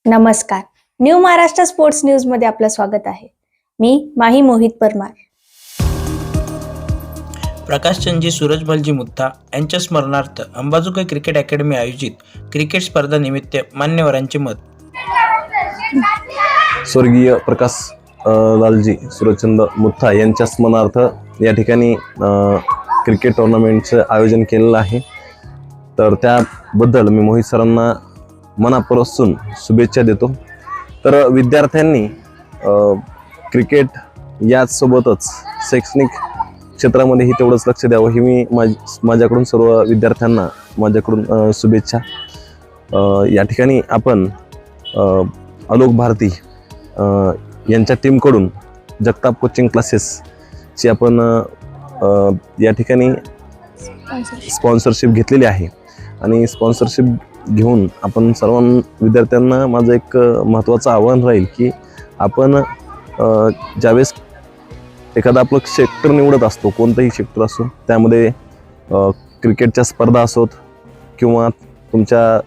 नमस्कार. New Maharashtra sports news मध्ये आपलं स्वागत आहे. मी माही मोहित परमार. प्रकाशचंदजी सूरजमलजी मुत्था यांच्या स्मरणार्थ अंबाजोगाई क्रिकेट अकॅडमी आयोजित क्रिकेट स्पर्धा निमित्त मान्यवरांचे मत. स्वर्गीय प्रकाश लालजी सूरजचंद मुत्था यांच्या स्मरणार्थ या ठिकाणी क्रिकेट टुर्नामेंटचं आयोजन केलेलं आहे. तर त्याबद्दल मी मोहित सरांना मनापासून शुभेच्छा देतो. तर विद्यार्थ्यांनी क्रिकेट याचसोबतच शैक्षणिक क्षेत्रामध्येही तेवढंच लक्ष द्यावं ही मी माझ्याकडून सर्व विद्यार्थ्यांना माझ्याकडून शुभेच्छा. या ठिकाणी आपण आलोक भारती यांच्या टीमकडून जगताप कोचिंग क्लासेसची आपण या ठिकाणी स्पॉन्सरशिप घेतलेली आहे आणि स्पॉन्सरशिप घेऊन आपण सर्व विद्यार्थ्यांना माझं एक महत्त्वाचं आव्हान राहील की आपण ज्यावेळेस एखादा आपलं सेक्टर निवडत असतो, कोणतंही सेक्टर असो, त्यामध्ये क्रिकेटच्या स्पर्धा असोत किंवा तुमच्या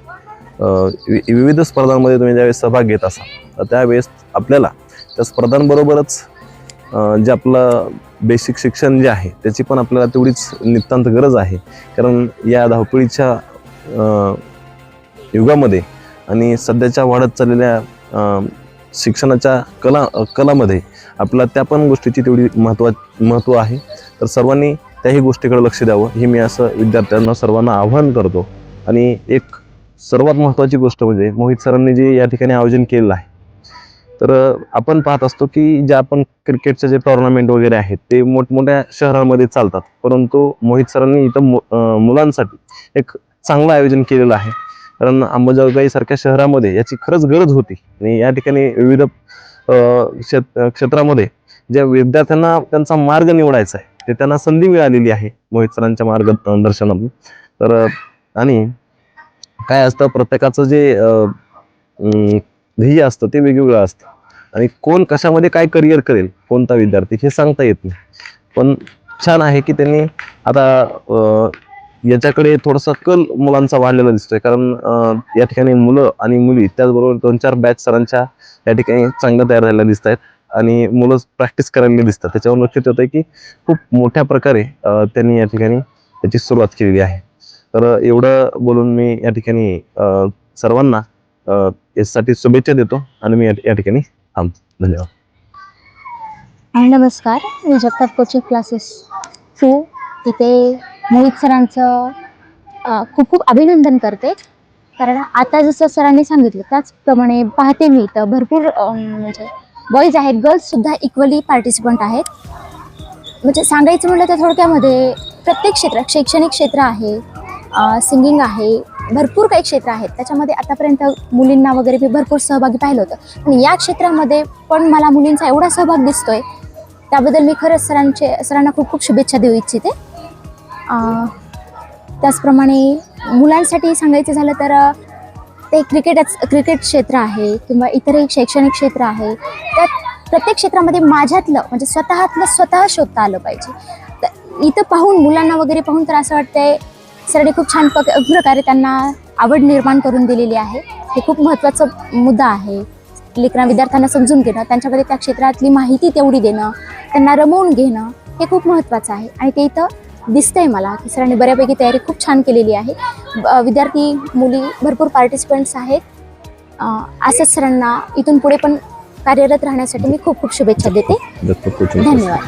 विविध स्पर्धांमध्ये तुम्ही ज्यावेळेस सहभाग घेत असाल तर त्यावेळेस आपल्याला त्या स्पर्धांबरोबरच जे आपलं बेसिक शिक्षण जे आहे त्याची पण आपल्याला तेवढीच नितांत गरज आहे. कारण या धावपळीच्या युगामध्ये आणि सध्याच्या वाढत चाललेल्या शिक्षणाच्या कलामध्ये आपल्याला त्या पण गोष्टीची तेवढी महत्त्व आहे. तर सर्वांनी त्याही गोष्टीकडे लक्ष द्यावं ही मी असं विद्यार्थ्यांना सर्वांना आवाहन करतो. आणि एक सर्वात महत्त्वाची गोष्ट म्हणजे मोहित सरांनी जे या ठिकाणी आयोजन केलेलं आहे, तर आपण पाहत असतो की ज्या आपण क्रिकेटचे जे टुर्नामेंट वगैरे आहेत ते मोठमोठ्या शहरांमध्ये चालतात, परंतु मोहित सरांनी इथं मुलांसाठी एक चांगलं आयोजन केलेलं आहे. कारण अंबाजोगाई सारख्या शहरामध्ये याची खरंच गरज होती आणि या ठिकाणी विविध क्षेत्रामध्ये ज्या विद्यार्थ्यांना त्यांचा मार्ग निवडायचा आहे ते त्यांना संधी मिळालेली आहे मोहित सरांच्या मार्गदर्शनातून. तर आणि काय असतं, प्रत्येकाचं जे ध्येय असतं ते वेगवेगळं असतं आणि कोण कशामध्ये काय करिअर करेल कोणता विद्यार्थी हे सांगता येत नाही. पण छान आहे की त्यांनी आता याच्याकडे थोडासा कल मुलांचा वाढलेला दिसतोय. कारण या ठिकाणी मुलं आणि मुली त्याचबरोबर 2-4 बॅच सरांच्या या ठिकाणी चांगल्या तयार झालेल्या दिसत आहेत आणि मुलं प्रॅक्टिस करायला दिसतात. त्याच्यावर लक्षात येतं की खूप मोठ्या प्रकारे त्यांनी या ठिकाणी त्याची सुरुवात केलेली आहे. तर एवढं बोलून मी या ठिकाणी सर्वांना यासाठी शुभेच्छा देतो आणि मी या ठिकाणी थांबतो. धन्यवाद. नमस्कार, मी जगताप कोचिंग क्लासेस तिथे मोहित सरांचं खूप खूप अभिनंदन करते. कारण आता जसं सरांनी सांगितलं त्याचप्रमाणे पाहते मी तर भरपूर म्हणजे बॉईज आहेत, गर्ल्ससुद्धा इक्वली पार्टिसिपंट आहेत. म्हणजे सांगायचं म्हटलं तर थोडक्यामध्ये प्रत्येक क्षेत्र, शैक्षणिक क्षेत्र आहे, सिंगिंग आहे, भरपूर काही क्षेत्र आहेत. त्याच्यामध्ये आतापर्यंत मुलींना वगैरे मी भरपूर सहभागी पाहिलं होतं, पण या क्षेत्रामध्ये पण मला मुलींचा एवढा सहभाग दिसतोय त्याबद्दल मी खरंच सरांना खूप खूप शुभेच्छा देऊ इच्छिते. त्याचप्रमाणे मुलांसाठी सांगायचं झालं तर ते क्रिकेट क्षेत्र आहे किंवा इतरही शैक्षणिक क्षेत्र आहे, त्या प्रत्येक क्षेत्रामध्ये माझ्यातलं म्हणजे स्वतः शोधता आलं पाहिजे. तर इथं पाहून मुलांना वगैरे पाहून तर असं वाटतंय सरांनी खूप छान प्रकारे त्यांना आवड निर्माण करून दिलेली आहे. हे खूप महत्त्वाचा मुद्दा आहे. विद्यार्थ्यांना समजून घेणं, त्यांच्याकडे त्या क्षेत्रातली माहिती तेवढी देणं, त्यांना रमवून घेणं हे खूप महत्त्वाचं आहे. आणि ते इथं दिसतंय मला की सरांनी बऱ्यापैकी तयारी खूप छान केलेली आहे. विद्यार्थी मुली भरपूर पार्टिसिपंट्स आहेत. असंच सरांना इथून पुढे पण कार्यरत राहण्यासाठी मी खूप खूप शुभेच्छा देते. धन्यवाद.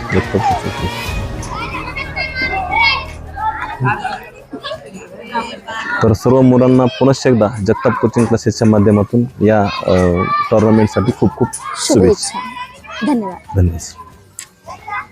तर सर्व मुलांना पुनश्च एकदा जगताप कोचिंग क्लासेसच्या माध्यमातून या टुर्नामेंटसाठी खूप खूप शुभेच्छा. धन्यवाद. धन्यवाद.